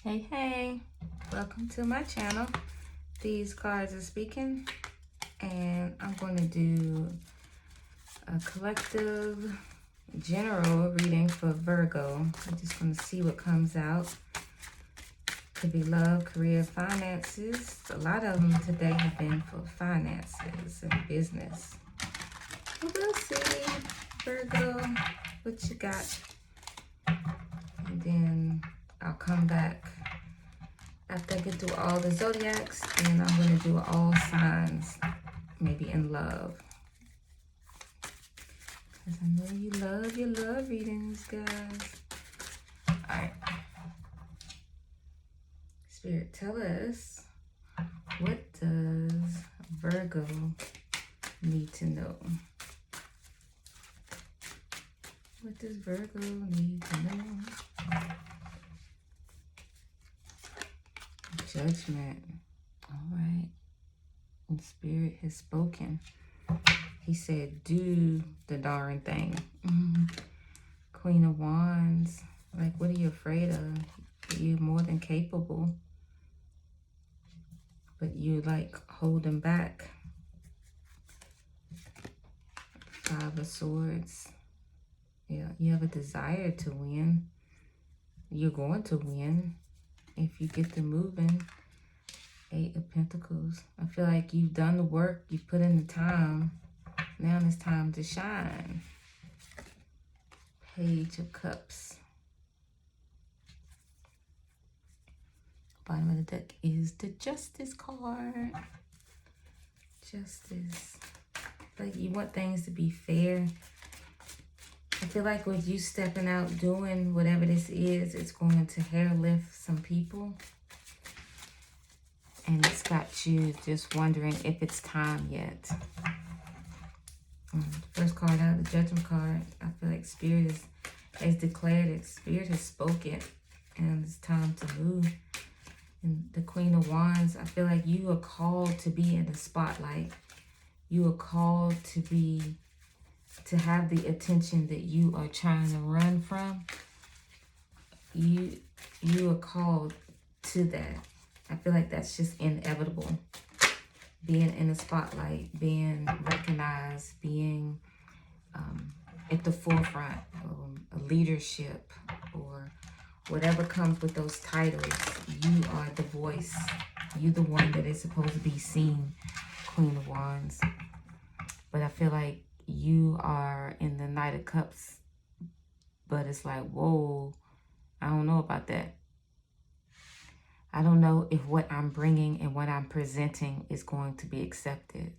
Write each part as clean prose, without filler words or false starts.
Hey, welcome to my channel. These cards are speaking, and I'm going to do a collective general reading for Virgo. I'm just going to see what comes out. Could be love, career, finances. A lot of them today have been for finances and business. We'll see, Virgo, what you got. And then I'll come back after I get through all the zodiacs, and I'm going to do all signs, maybe in love. Because I know you love readings, guys. Alright. Spirit, tell us, what does Virgo need to know? What does Virgo need to know? Judgment. All right. And Spirit has spoken. He said, do the darn thing. Queen of Wands. Like, what are you afraid of? You're more than capable. But you, like, holding back. Five of Swords. Yeah, you have a desire to win. You're going to win if you get to moving. Eight of Pentacles. I feel like you've done the work, you put in the time. Now it's time to shine. Page of Cups. Bottom of the deck is the Justice card. Justice. Like, you want things to be fair. I feel like with you stepping out, doing whatever this is, it's going to hair lift some people. And it's got you just wondering if it's time yet. First card out, the Judgment card. I feel like Spirit has declared it. Spirit has spoken. And it's time to move. And the Queen of Wands, I feel like you are called to be in the spotlight. You are called to have the attention that you are trying to run from. You are called to that. I feel like that's just inevitable. Being in the spotlight, being recognized, being at the forefront, leadership, or whatever comes with those titles. You are the voice. You're the one that is supposed to be seen, Queen of Wands. But I feel like you are in the Knight of Cups, but it's like, whoa, I don't know about that. I don't know if what I'm bringing and what I'm presenting is going to be accepted.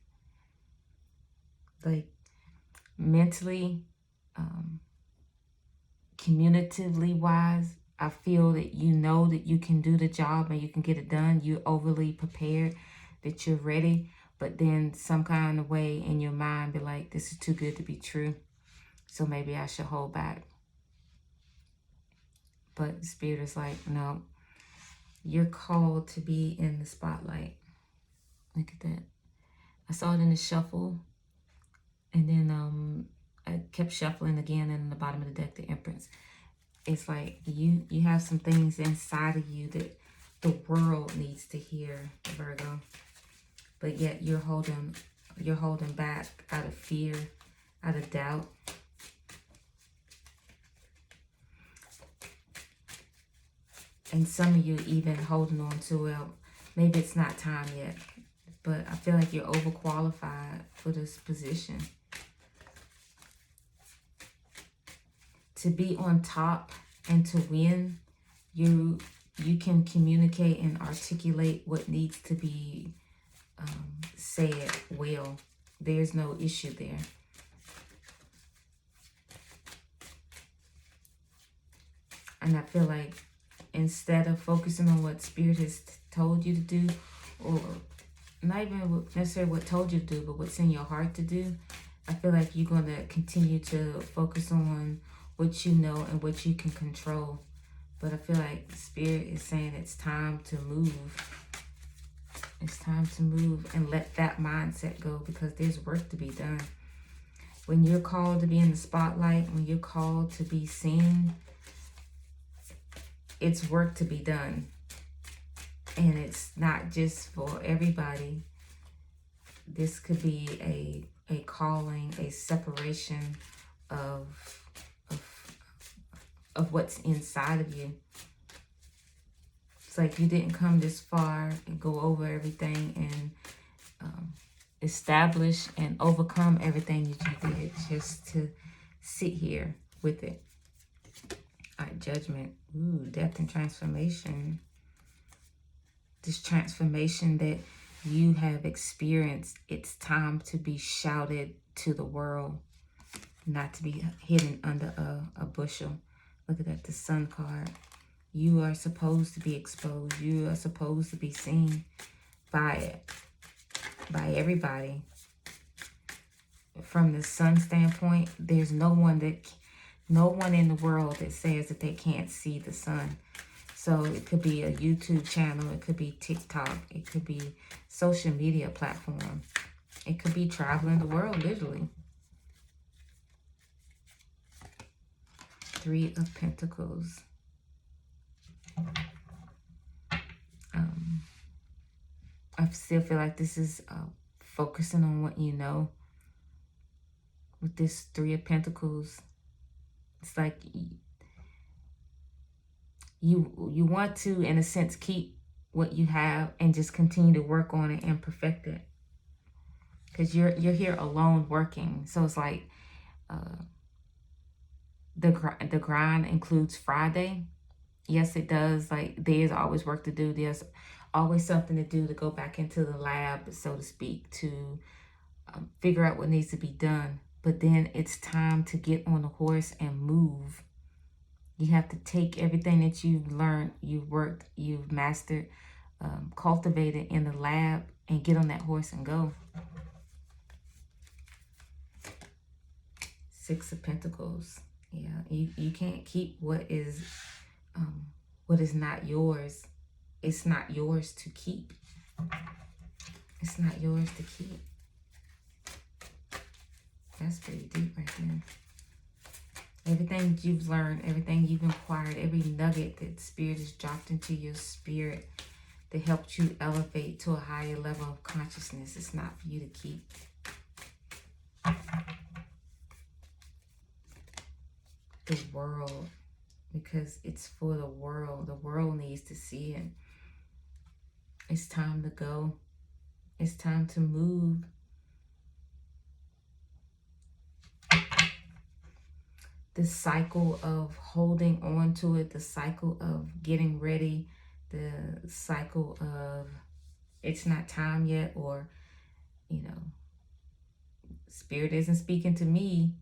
Like, mentally, communicatively wise, I feel that you know that you can do the job and you can get it done. You're overly prepared, that you're ready. But then some kind of way in your mind be like, this is too good to be true. So maybe I should hold back. But the Spirit is like, no, you're called to be in the spotlight. Look at that. I saw it in the shuffle. And then I kept shuffling again, and in the bottom of the deck, the Empress. It's like you have some things inside of you that the world needs to hear, Virgo. But yet you're holding back out of fear, out of doubt. And some of you even holding on to, well, maybe it's not time yet. But I feel like you're overqualified for this position. To be on top and to win, you can communicate and articulate what needs to be said well. There's no issue there. And I feel like instead of focusing on what Spirit has told you to do, or not even necessarily what told you to do, but what's in your heart to do, I feel like you're going to continue to focus on what you know and what you can control. But I feel like Spirit is saying it's time to move. It's time to move and let that mindset go, because there's work to be done. When you're called to be in the spotlight, when you're called to be seen, it's work to be done. And it's not just for everybody. This could be a calling, a separation of, of what's inside of you. It's like you didn't come this far and go over everything and establish and overcome everything that you did just to sit here with it. All right, Judgment. Ooh, depth and transformation. This transformation that you have experienced, it's time to be shouted to the world, not to be hidden under a bushel. Look at that, the Sun card. You are supposed to be exposed. You are supposed to be seen by everybody. From the Sun standpoint, there's no one in the world that says that they can't see the Sun. So it could be a YouTube channel, it could be TikTok, it could be social media platform, it could be traveling the world, literally. 3 of Pentacles. I still feel like this is focusing on what you know. With this 3 of Pentacles, it's like you want to, in a sense, keep what you have and just continue to work on it and perfect it. Because you're here alone working. So it's like the grind includes Friday. Yes, it does. Like, there's always work to do. There's always something to do, to go back into the lab, so to speak, to figure out what needs to be done. But then it's time to get on the horse and move. You have to take everything that you've learned, you've worked, you've mastered, cultivated in the lab, and get on that horse and go. 6 of Pentacles. Yeah, you can't keep what is not yours. It's not yours to keep. It's not yours to keep. That's pretty deep right there. Everything you've learned, everything you've acquired, every nugget that Spirit has dropped into your spirit that helped you elevate to a higher level of consciousness, it's not for you to keep. The world, because it's for the world. The world needs to see it. It's time to go. It's time to move. The cycle of holding on to it, the cycle of getting ready, the cycle of it's not time yet, or, you know, Spirit isn't speaking to me,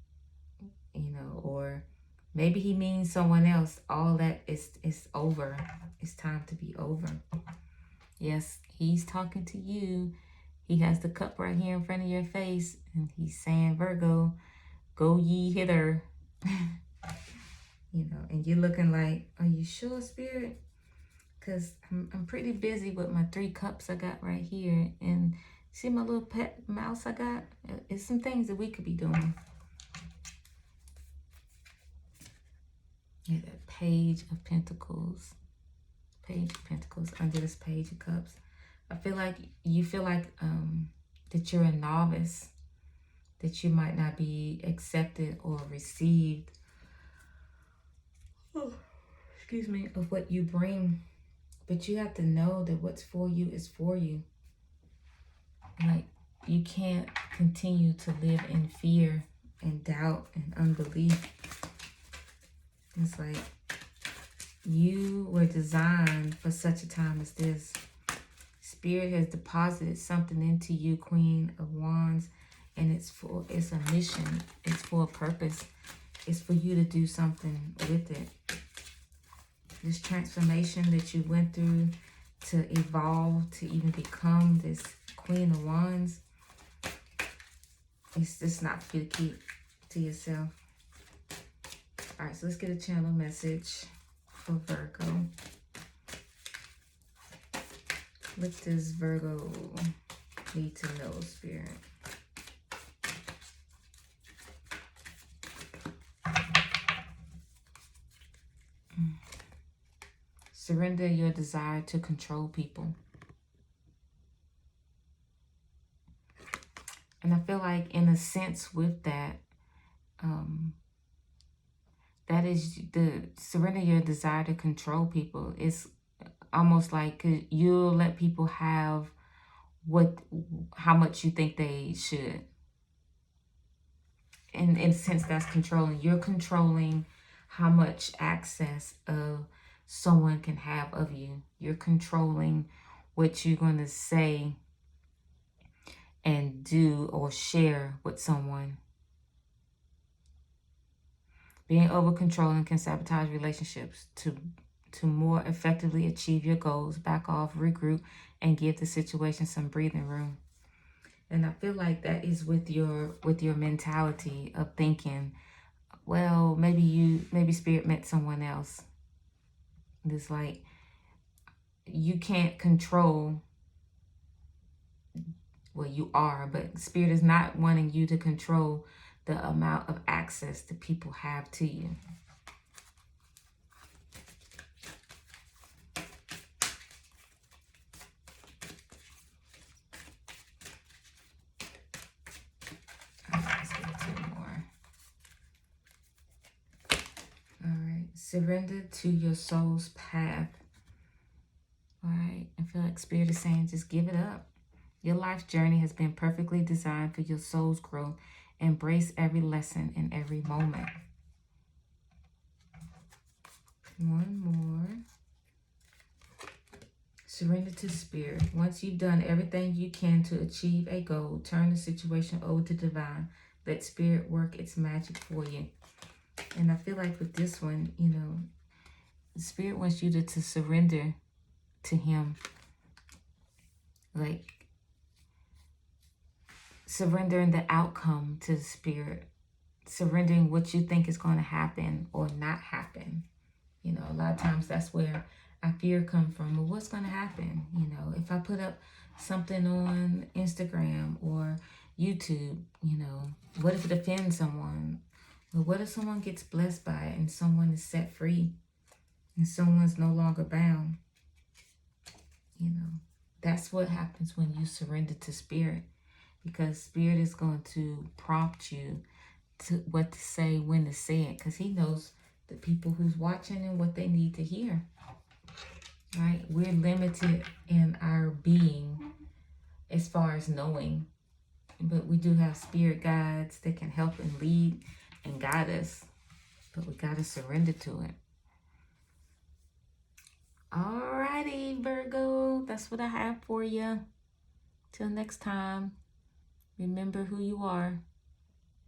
you know, or maybe he means someone else. All that is over. It's time to be over. Yes, he's talking to you. He has the cup right here in front of your face, and he's saying, Virgo, go ye hither. You know, and you're looking like, are you sure, Spirit? Because I'm pretty busy with my 3 cups I got right here. And see my little pet mouse I got? It's some things that we could be doing. Yeah, that Page of Pentacles. Page of Pentacles under this Page of Cups. I feel like you feel like that you're a novice, that you might not be accepted or received, excuse me, of what you bring. But you have to know that what's for you is for you. Like, you can't continue to live in fear and doubt and unbelief. It's like you were designed for such a time as this. Spirit has deposited something into you, Queen of Wands, and it's a mission. It's for a purpose. It's for you to do something with it. This transformation that you went through to evolve, to even become this Queen of Wands, it's just not for you to keep to yourself. All right, so let's get a channel message for Virgo. What does Virgo need to know, Spirit? Surrender your desire to control people. And I feel like in a sense with that, that is the surrender your desire to control people. It's almost like you'll let people have how much you think they should. In a sense, that's controlling. You're controlling how much access of someone can have of you. You're controlling what you're going to say and do or share with someone. Being over controlling can sabotage relationships. To more effectively achieve your goals, back off, regroup, and give the situation some breathing room. And I feel like that is with your mentality of thinking, well, maybe spirit met someone else. It's like you can't control, well, you are, but spirit is not wanting you to control the amount of access that people have to you. Let's get two more. All right. Surrender to your soul's path. All right. I feel like spirit is saying just give it up. Your life journey has been perfectly designed for your soul's growth. Embrace every lesson in every moment. One more. Surrender to spirit. Once you've done everything you can to achieve a goal, turn the situation over to divine. Let spirit work its magic for you. And I feel like with this one, you know, spirit wants you to surrender to him. Like surrendering the outcome to the spirit. Surrendering what you think is going to happen or not happen. You know, a lot of times that's where our fear comes from. Well, what's going to happen? You know, if I put up something on Instagram or YouTube, you know, what if it offends someone? Well, what if someone gets blessed by it and someone is set free and someone's no longer bound? You know, that's what happens when you surrender to spirit, because spirit is going to prompt you to what to say, when to say it, because he knows the people who's watching and what they need to hear. Right? We're limited in our being as far as knowing, but we do have spirit guides that can help and lead and guide us, but we got to surrender to it. Alrighty, Virgo, that's what I have for you. Till next time, remember who you are.